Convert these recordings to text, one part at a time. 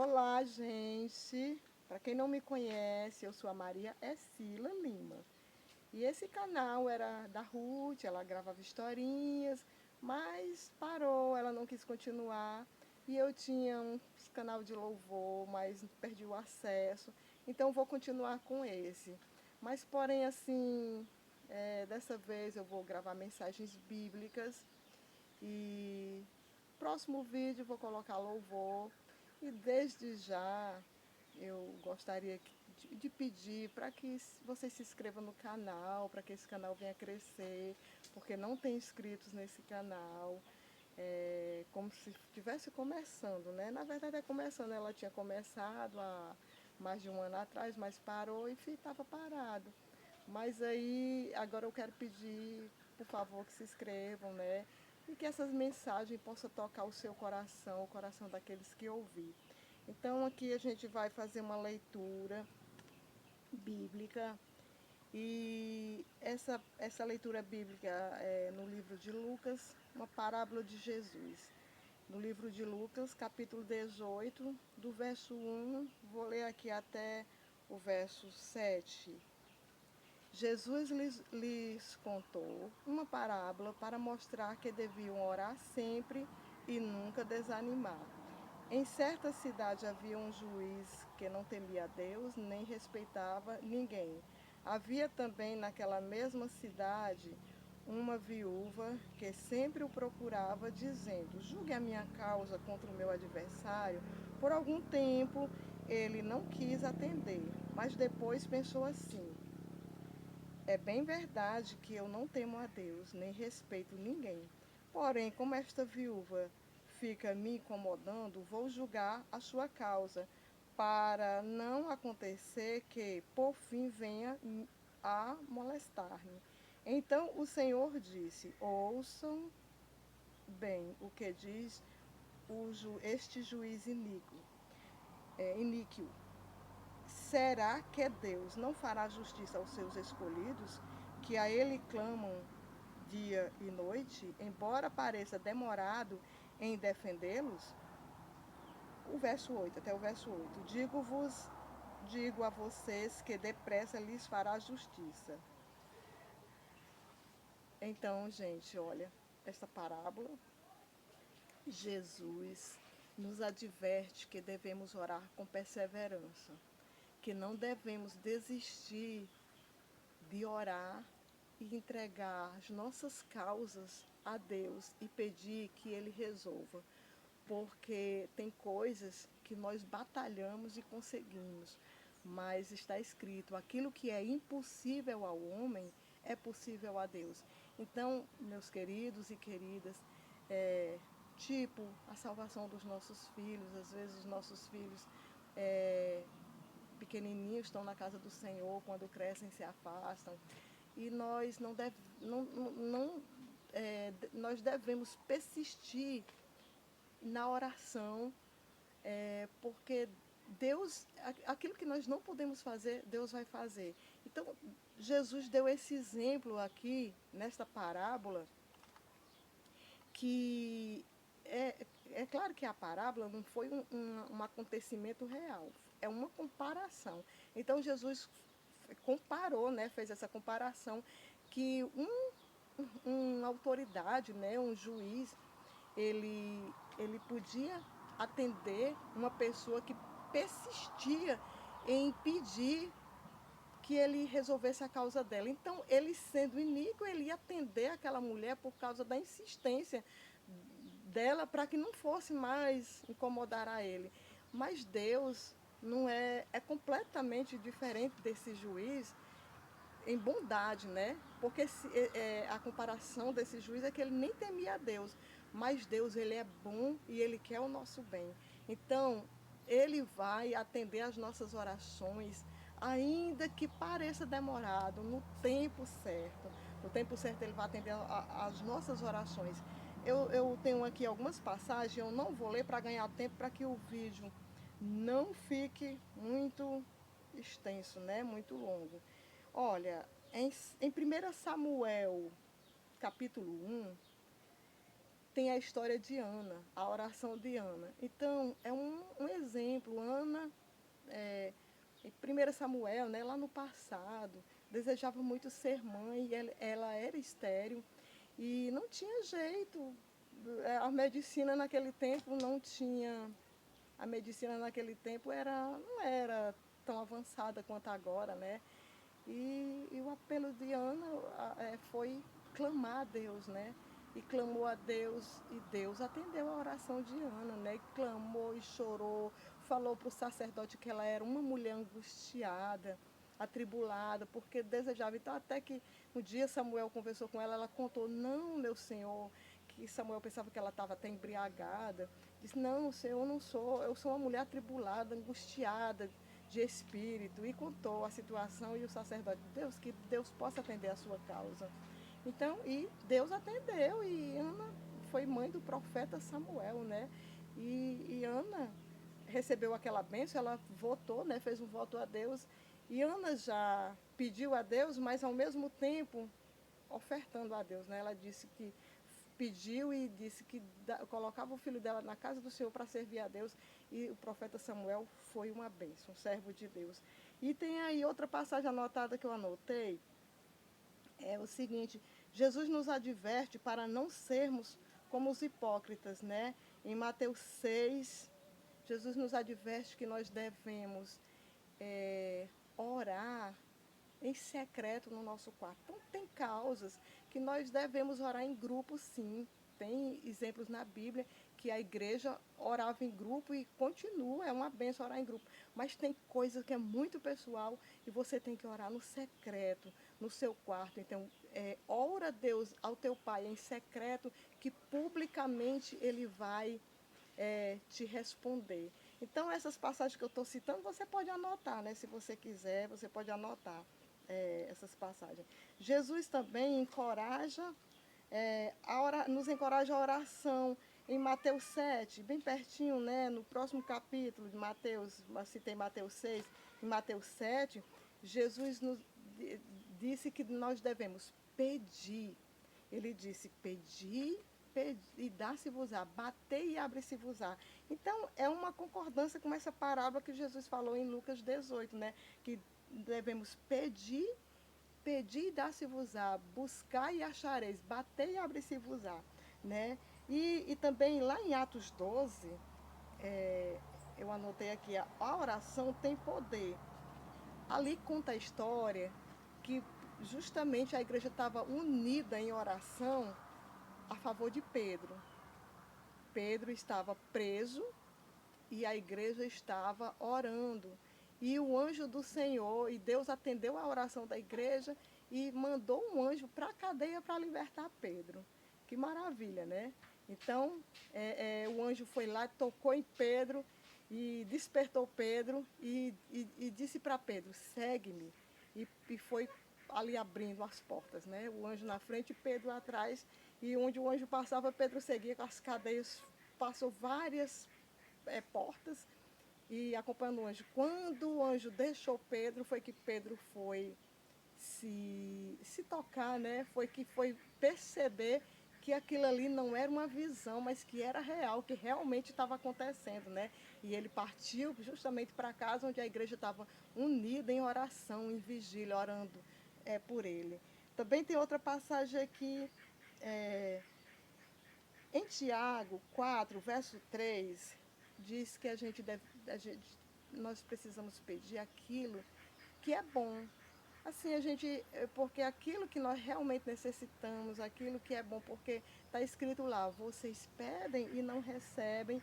Olá, gente! Para quem não me conhece, eu sou a Maria Escila Lima. E esse canal era da Ruth, ela gravava historinhas, mas parou, ela não quis continuar. E eu tinha um canal de louvor, mas perdi o acesso. Então vou continuar com esse. Mas porém assim, dessa vez eu vou gravar mensagens bíblicas. E próximo vídeo vou colocar louvor. E desde já eu gostaria de pedir para que vocês se inscrevam no canal, para que esse canal venha crescer, porque não tem inscritos nesse canal. É como se estivesse começando, né? Na verdade é começando, ela tinha começado há mais de um ano atrás, mas parou e estava parado. Mas aí, agora eu quero pedir, por favor, que se inscrevam, né? E que essas mensagens possam tocar o seu coração, o coração daqueles que ouvir. Então, aqui a gente vai fazer uma leitura bíblica. E essa leitura bíblica é no livro de Lucas, uma parábola de Jesus. No livro de Lucas, capítulo 18, do verso 1, vou ler aqui até o verso 7. Jesus lhes contou uma parábola para mostrar que deviam orar sempre e nunca desanimar. Em certa cidade havia um juiz que não temia a Deus nem respeitava ninguém. Havia também naquela mesma cidade uma viúva que sempre o procurava, dizendo: julgue a minha causa contra o meu adversário. Por algum tempo ele não quis atender, mas depois pensou assim: é bem verdade que eu não temo a Deus, nem respeito ninguém. Porém, como esta viúva fica me incomodando, vou julgar a sua causa, para não acontecer que, por fim, venha a molestar-me. Então o Senhor disse: ouçam bem o que diz este juiz iníquo. Será que Deus não fará justiça aos seus escolhidos, que a Ele clamam dia e noite, embora pareça demorado em defendê-los? O verso 8, até o verso 8. Digo a vocês que depressa lhes fará justiça. Então, gente, olha, esta parábola, Jesus nos adverte que devemos orar com perseverança, que não devemos desistir de orar e entregar as nossas causas a Deus e pedir que Ele resolva, porque tem coisas que nós batalhamos e conseguimos, mas está escrito: aquilo que é impossível ao homem é possível a Deus. Então, meus queridos e queridas, tipo a salvação dos nossos filhos, às vezes os nossos filhos pequenininhos estão na casa do Senhor, quando crescem se afastam. E nós nós devemos persistir na oração, porque Deus, aquilo que nós não podemos fazer, Deus vai fazer. Então, Jesus deu esse exemplo aqui, nesta parábola, que é claro que a parábola não foi um acontecimento real, é uma comparação. Então Jesus comparou, né, fez essa comparação, que uma autoridade, né, um juiz, ele podia atender uma pessoa que persistia em pedir que ele resolvesse a causa dela. Então, ele sendo iníquo, ele ia atender aquela mulher por causa da insistência dela para que não fosse mais incomodar a ele. Mas Deus não é completamente diferente desse juiz em bondade, né? Porque a comparação desse juiz é que ele nem temia a Deus, mas Deus, ele é bom e ele quer o nosso bem. Então, ele vai atender as nossas orações, ainda que pareça demorado, no tempo certo. No tempo certo ele vai atender as nossas orações. Eu tenho aqui algumas passagens, eu não vou ler para ganhar tempo, para que o vídeo não fique muito extenso, né? Muito longo. Olha, em 1 Samuel, capítulo 1, tem a história de Ana, a oração de Ana. Então, um exemplo. Ana, em 1 Samuel, né, lá no passado, desejava muito ser mãe, e ela era estéril e não tinha jeito. A medicina naquele tempo não tinha. A medicina naquele tempo não era tão avançada quanto agora, né? E o apelo de Ana foi clamar a Deus, né? E clamou a Deus, e Deus atendeu a oração de Ana, né? E clamou e chorou, falou para o sacerdote que ela era uma mulher angustiada, atribulada, porque desejava. Então, até que um dia Samuel conversou com ela, ela contou: não, meu senhor, que Samuel pensava que ela estava até embriagada. Disse: não, senhor, eu não sou, eu sou uma mulher atribulada, angustiada de espírito, e contou a situação, e o sacerdote: Deus, que Deus possa atender a sua causa. Então, e Deus atendeu, e Ana foi mãe do profeta Samuel, né? E Ana recebeu aquela bênção, ela votou, né? Fez um voto a Deus, e Ana já pediu a Deus, mas ao mesmo tempo ofertando a Deus, né? Ela disse que pediu e disse que colocava o filho dela na casa do Senhor para servir a Deus, e o profeta Samuel foi uma bênção, um servo de Deus. E tem aí outra passagem anotada que eu anotei, é o seguinte: Jesus nos adverte para não sermos como os hipócritas, né? Em Mateus 6, Jesus nos adverte que nós devemos orar em secreto no nosso quarto. Então, tem causas que nós devemos orar em grupo, sim. Tem exemplos na Bíblia que a igreja orava em grupo e continua, é uma benção orar em grupo. Mas tem coisa que é muito pessoal e você tem que orar no secreto, no seu quarto. Então, ora a Deus, ao teu Pai em secreto, que publicamente Ele vai te responder. Então, essas passagens que eu estou citando, você pode anotar, né? Se você quiser, você pode anotar essas passagens. Jesus também nos encoraja a oração em Mateus 7, bem pertinho, né? No próximo capítulo de Mateus, citei Mateus 6, em Mateus 7, Jesus nos disse que nós devemos pedir. Ele disse: pedi e dá-se-vos-á, batei e abre-se-vos-á. Então, é uma concordância com essa parábola que Jesus falou em Lucas 18, né? Que devemos pedir e dá-se-vos-á, buscar e achareis, bater e abre-se-vos-á, né? E também lá em Atos 12, eu anotei aqui: a oração tem poder. Ali conta a história que justamente a igreja estava unida em oração a favor de Pedro. Pedro estava preso e a igreja estava orando. E o anjo do Senhor, e Deus atendeu a oração da igreja e mandou um anjo para a cadeia para libertar Pedro. Que maravilha, né? Então, o anjo foi lá, tocou em Pedro e despertou Pedro e disse para Pedro: segue-me. E foi ali abrindo as portas, né? O anjo na frente e Pedro atrás. E onde o anjo passava, Pedro seguia com as cadeias, passou várias portas e acompanhando o anjo. Quando o anjo deixou Pedro, foi que Pedro foi se tocar, né? Foi perceber que aquilo ali não era uma visão, mas que era real, que realmente estava acontecendo, né? E ele partiu justamente para casa onde a igreja estava unida em oração, em vigília, orando por ele. Também tem outra passagem aqui, em Tiago 4, verso 3, diz que nós precisamos pedir aquilo que é bom. Assim, porque aquilo que nós realmente necessitamos, aquilo que é bom, porque está escrito lá: vocês pedem e não recebem,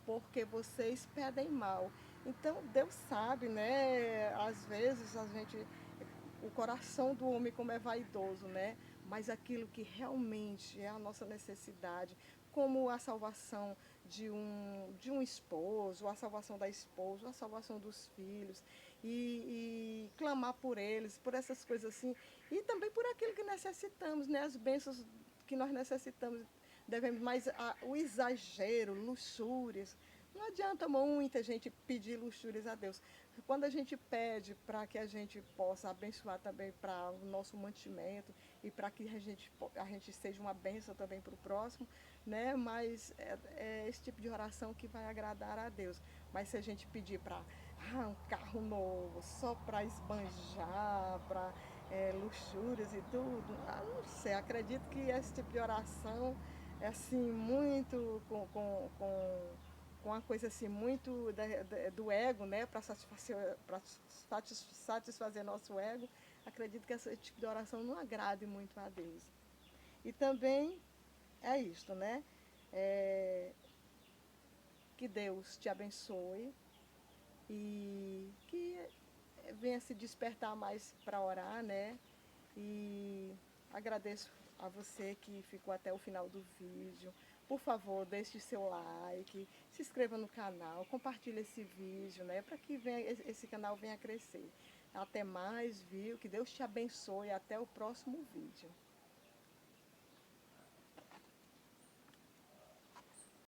porque vocês pedem mal. Então, Deus sabe, né? Às vezes o coração do homem como é vaidoso, né? Mas aquilo que realmente é a nossa necessidade, como a salvação de um esposo, a salvação da esposa, a salvação dos filhos, e clamar por eles, por essas coisas assim, e também por aquilo que necessitamos, né? As bênçãos que nós necessitamos, devemos, mas o exagero, luxúrias, não adianta muita gente pedir luxúrias a Deus. Quando a gente pede para que a gente possa abençoar também para o nosso mantimento e para que a gente seja uma bênção também para o próximo, né? Mas é esse tipo de oração que vai agradar a Deus. Mas se a gente pedir para um carro novo, só para esbanjar, para luxúrias e tudo, não sei, acredito que esse tipo de oração é assim, muito com uma coisa assim, muito do ego, né, para satisfazer nosso ego. Acredito que esse tipo de oração não agrade muito a Deus. E também é isto, né? É, que Deus te abençoe e que venha se despertar mais para orar, né? E agradeço a você que ficou até o final do vídeo. Por favor, deixe seu like, se inscreva no canal, compartilhe esse vídeo, né? Para que esse canal venha crescer. Até mais, viu? Que Deus te abençoe. Até o próximo vídeo.